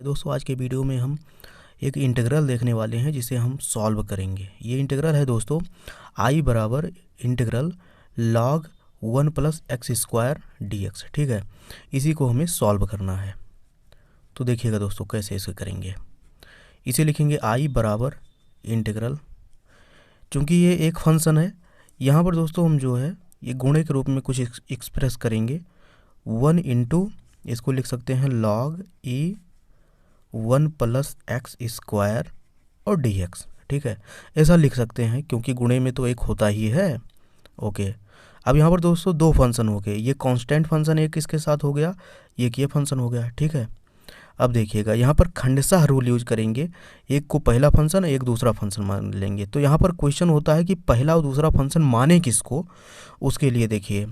दोस्तों आज के वीडियो में हम एक इंटीग्रल देखने वाले हैं जिसे हम सॉल्व करेंगे। ये इंटीग्रल है दोस्तों आई बराबर integral log 1 plus x square D x. ठीक है, इसी को हमें सॉल्व करना है। तो देखिएगा दोस्तों कैसे इसे करेंगे। इसे लिखेंगे आई बराबर इंटीग्रल, चूँकि ये एक फंक्शन है यहाँ पर दोस्तों हम जो है ये गुणे के रूप में कुछ एक्सप्रेस करेंगे। 1 इंटू इसको लिख सकते हैं log ई 1 प्लस एक्स स्क्वायर और डी एक्स। ठीक है, ऐसा लिख सकते हैं क्योंकि गुणे में तो एक होता ही है। ओके, अब यहाँ पर दोस्तों दो फंक्शन हो गए, ये कांस्टेंट फंक्शन एक इसके साथ हो गया, एक ये फंक्शन हो गया। ठीक है, अब देखिएगा यहाँ पर खंडशः रूल यूज करेंगे, एक को पहला फंक्शन एक दूसरा फंक्शन मान लेंगे। तो यहाँ पर क्वेश्चन होता है कि पहला और दूसरा फंक्शन माने किसको। उसके लिए देखिए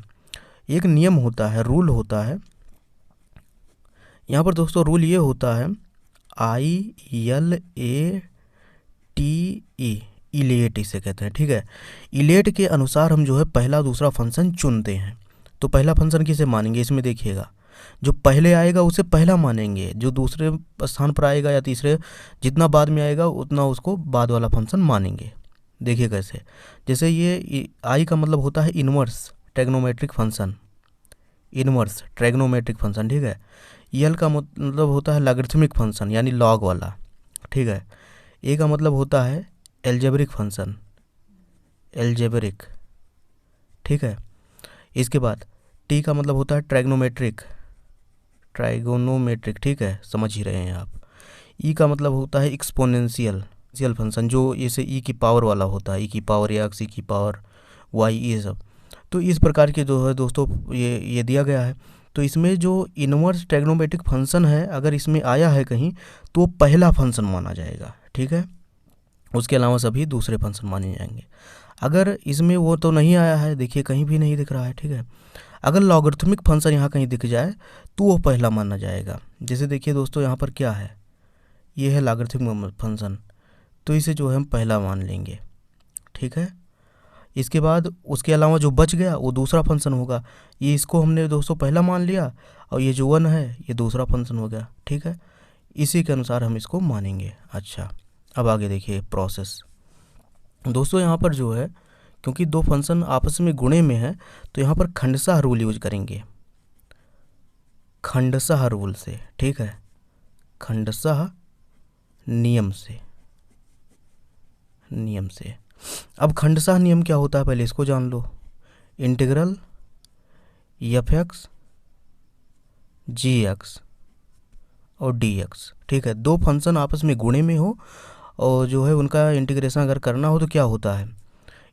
एक नियम होता है, रूल होता है। यहाँ पर दोस्तों रूल ये होता है ILATE, इलेट इसे कहते हैं। ठीक है, इलेट के अनुसार हम जो है पहला दूसरा फंक्शन चुनते हैं। तो पहला फंक्शन किसे मानेंगे, इसमें देखिएगा जो पहले आएगा उसे पहला मानेंगे, जो दूसरे स्थान पर आएगा या तीसरे जितना बाद में आएगा उतना उसको बाद वाला फंक्शन मानेंगे। देखिए कैसे, जैसे ये आई का मतलब होता है inverse trigonometric function, inverse trigonometric function. ठीक है, यल का मतलब होता है लॉगरिथमिक फंक्शन यानी लॉग वाला। ठीक है, ए का मतलब होता है एल्जेब्रिक फंक्शन, एल्जेब्रिक। ठीक है, इसके बाद टी का मतलब होता है ट्रिग्नोमेट्रिक, ट्राइगोनोमेट्रिक। ठीक है, समझ ही रहे हैं आप। ई का मतलब होता है एक्सपोनेंशियल फंक्शन, जो इसे ई की पावर वाला होता है, ई की पावर एक्स, ई की पावर वाई, ये सब। तो इस प्रकार के जो है दोस्तों ये दिया गया है। तो इसमें जो इन्वर्स ट्रिग्नोमेट्रिक फंक्शन है अगर इसमें आया है कहीं तो पहला फंक्शन माना जाएगा। ठीक है, उसके अलावा सभी दूसरे फंक्शन माने जाएंगे। अगर इसमें वो तो नहीं आया है, देखिए कहीं भी नहीं दिख रहा है। ठीक है, अगर लॉगरिथमिक फंक्शन यहाँ कहीं दिख जाए तो वो पहला माना जाएगा। जैसे देखिए दोस्तों यहाँ पर क्या है, ये है लॉगरिथमिक फंक्शन, तो इसे जो है हम पहला मान लेंगे। ठीक है, इसके बाद उसके अलावा जो बच गया वो दूसरा फंक्शन होगा। ये इसको हमने दोस्तों पहला मान लिया और ये जो 1 है ये दूसरा फंक्शन हो गया। ठीक है, इसी के अनुसार हम इसको मानेंगे। अच्छा, अब आगे देखिए प्रोसेस। दोस्तों यहाँ पर जो है क्योंकि दो फंक्शन आपस में गुणे में है तो यहाँ पर खंडशः रूल यूज करेंगे, खंडशः रूल से। ठीक है, खंडशः नियम से, नियम से। अब खंडशः नियम क्या होता है पहले इसको जान लो। इंटीग्रल f(x) g(x) और dx। ठीक है, दो फंक्शन आपस में गुणे में हो और जो है उनका इंटीग्रेशन अगर करना हो तो क्या होता है,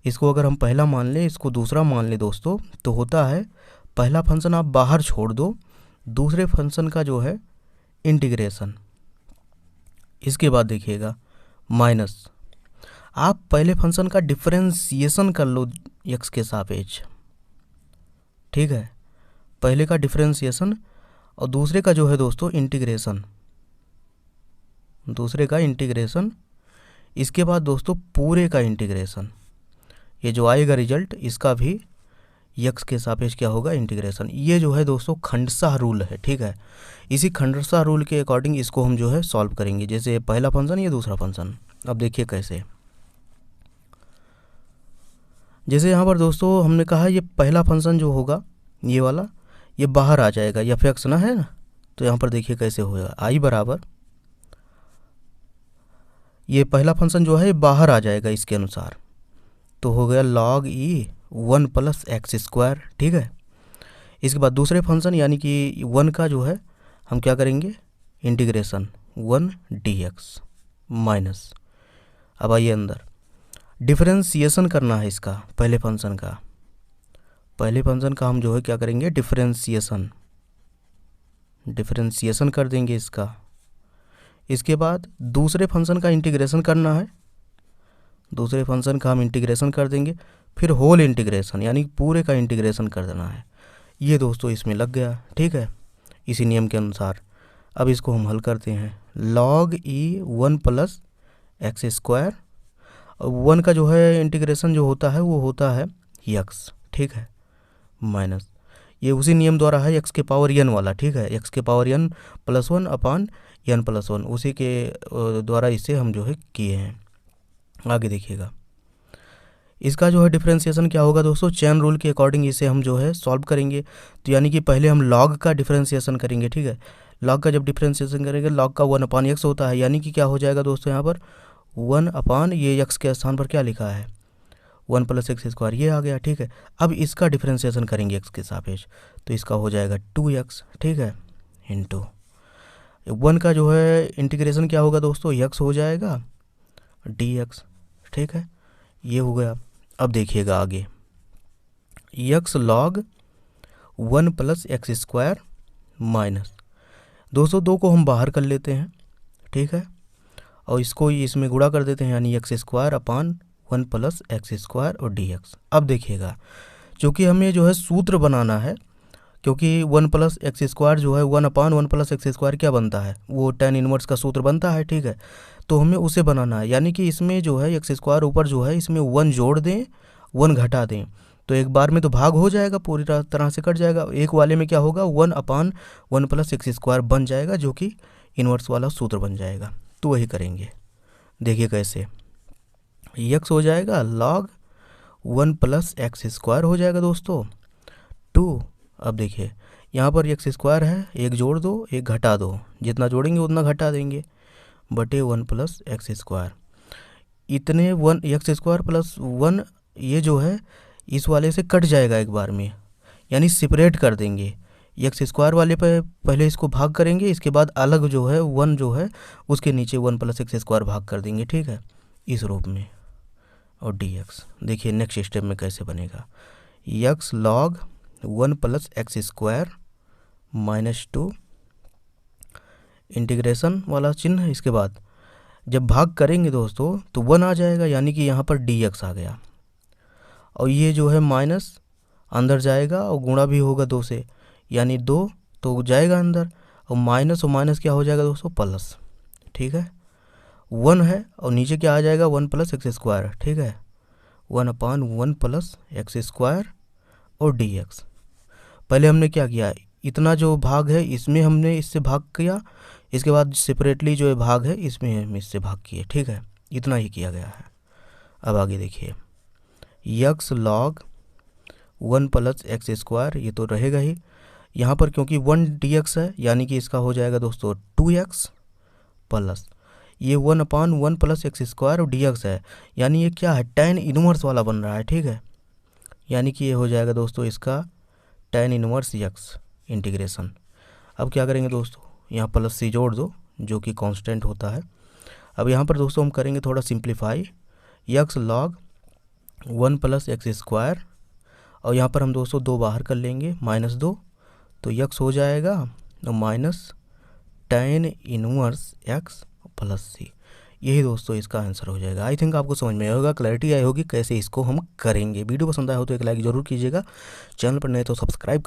इसको अगर हम पहला मान लें इसको दूसरा मान लें दोस्तों, तो होता है पहला फंक्शन आप बाहर छोड़ दो, दूसरे फंक्शन का जो है इंटीग्रेशन। इसके बाद देखिएगा माइनस, आप पहले फंक्शन का डिफरेंशिएशन कर लो x के सापेक्ष। ठीक है, पहले का डिफरेंशिएशन और दूसरे का जो है दोस्तों इंटीग्रेशन, दूसरे का इंटीग्रेशन। इसके बाद दोस्तों पूरे का इंटीग्रेशन, ये जो आएगा रिजल्ट इसका भी x के सापेक्ष क्या होगा, इंटीग्रेशन। ये जो है दोस्तों खंडशः रूल है। ठीक है, इसी खंडशः रूल के अकॉर्डिंग इसको हम जो है सॉल्व करेंगे। जैसे पहला फंक्शन ये दूसरा फंक्शन। अब देखिए कैसे, जैसे यहाँ पर दोस्तों हमने कहा ये पहला फंक्शन जो होगा ये वाला ये बाहर आ जाएगा, f(x) ना है ना। तो यहाँ पर देखिए कैसे होएगा, आई बराबर ये पहला फंक्शन जो है बाहर आ जाएगा इसके अनुसार, तो हो गया log ई 1 प्लस एक्स स्क्वायर। ठीक है, इसके बाद दूसरे फंक्शन यानी कि 1 का जो है हम क्या करेंगे, इंटीग्रेशन 1 dx माइनस। अब आइए अंदर डिफरेंशिएशन करना है इसका, पहले फंक्शन का, पहले फंक्शन का हम जो है क्या करेंगे, डिफरेंशिएशन, डिफरेंशिएशन कर देंगे इसका। इसके बाद दूसरे फंक्शन का इंटीग्रेशन करना है, दूसरे फंक्शन का हम इंटीग्रेशन कर देंगे, फिर होल इंटीग्रेशन यानी पूरे का इंटीग्रेशन कर देना है। ये दोस्तों इसमें लग गया। ठीक है, इसी नियम के अनुसार अब इसको हम हल करते हैं। log ई 1 प्लस एक्स स्क्वायर, 1 का जो है इंटीग्रेशन जो होता है वो होता है x। ठीक है, माइनस ये उसी नियम द्वारा है x के पावर n वाला। ठीक है, x के पावर n प्लस 1 अपान n+1 उसी के द्वारा इसे हम जो है किए हैं। आगे देखिएगा, इसका जो है डिफरेंशिएशन क्या होगा दोस्तों, चेन रूल के अकॉर्डिंग इसे हम जो है सॉल्व करेंगे। तो यानी कि पहले हम लॉग का डिफरेंशिएशन करेंगे, ठीक है। लॉग का जब डिफरेंशिएशन करेंगे, लॉग का 1/x होता है, यानी कि क्या हो जाएगा दोस्तों, यहाँ पर 1/, ये x के स्थान पर क्या लिखा है 1 + x², ये आ गया, ठीक है। अब इसका डिफरेंशिएशन करेंगे x के सापेक्ष, तो इसका हो जाएगा 2x, ठीक है, इंटू 1 का जो है इंटीग्रेशन क्या होगा दोस्तों, x हो जाएगा dx, ठीक है, ये हो गया। अब देखिएगा आगे, x log 1 + x² माइनस, दोस्तों 2 को हम बाहर कर लेते हैं, ठीक है, और इसको इसमें गुणा कर देते हैं, यानी x² 1 + x² और dx। अब देखिएगा, क्योंकि हमें जो है सूत्र बनाना है, क्योंकि 1 + x² जो है 1/1 + x² क्या बनता है, वो tan इनवर्स का सूत्र बनता है, ठीक है। तो हमें उसे बनाना है, यानी कि इसमें जो है x² ऊपर जो है इसमें 1 जोड़ दें 1 घटा दें, तो एक बार में तो भाग हो जाएगा, पूरी तरह से कट जाएगा। एक वाले में क्या होगा 1/1 + x² बन जाएगा, जो कि इनवर्स वाला सूत्र बन जाएगा। तो वही करेंगे, देखिए कैसे, x हो जाएगा log 1 + x² हो जाएगा दोस्तों 2। अब देखिए यहाँ पर x² है, एक जोड़ दो एक घटा दो, जितना जोड़ेंगे उतना घटा देंगे, बटे 1 + x²। इतने 1 x² + 1 ये जो है इस वाले से कट जाएगा एक बार में, यानी सेपरेट कर देंगे। x² वाले पे पहले इसको भाग करेंगे, इसके बाद अलग जो है 1 जो है उसके नीचे 1 + x² भाग कर देंगे, ठीक है, इस रूप में। और dx देखिए नेक्स्ट स्टेप में कैसे बनेगा, x log 1 + x² -2 इंटीग्रेशन वाला चिन्ह, इसके बाद जब भाग करेंगे दोस्तों तो 1 आ जाएगा, यानी कि यहाँ पर dx आ गया, और ये जो है माइनस अंदर जाएगा और गुणा भी होगा 2 से, यानी 2 तो जाएगा अंदर, और माइनस क्या हो जाएगा दोस्तों प्लस, ठीक है। 1 है और नीचे क्या आ जाएगा 1 + x², ठीक है, 1/1 + x² और dx। पहले हमने क्या किया, इतना जो भाग है इसमें हमने इससे भाग किया, इसके बाद सेपरेटली जो है भाग है इसमें हम इससे भाग किए, ठीक है, इतना ही किया गया है। अब आगे देखिए, x log 1 + x², ये तो रहेगा ही यहाँ पर, क्योंकि 1 dx है, यानी कि इसका हो जाएगा दोस्तों 2x प्लस ये 1/1 + x² और dx है, यानी ये क्या है tan इनवर्स वाला बन रहा है, ठीक है, यानी कि ये हो जाएगा दोस्तों इसका tan इनवर्स x इंटीग्रेशन। अब क्या करेंगे दोस्तों, यहाँ प्लस c जोड़ दो जो कि कांस्टेंट होता है। अब यहाँ पर दोस्तों हम करेंगे थोड़ा सिंप्लीफाई, x log 1 + x², और यहाँ पर हम दोस्तों 2 बाहर कर लेंगे -2, तो x हो जाएगा minus tan inverse x + c। यही दोस्तों इसका आंसर हो जाएगा। आई थिंक आपको समझ में आएगा, क्लैरिटी आई होगी कैसे इसको हम करेंगे। वीडियो पसंद आया हो तो एक लाइक ज़रूर कीजिएगा, चैनल पर नए तो सब्सक्राइब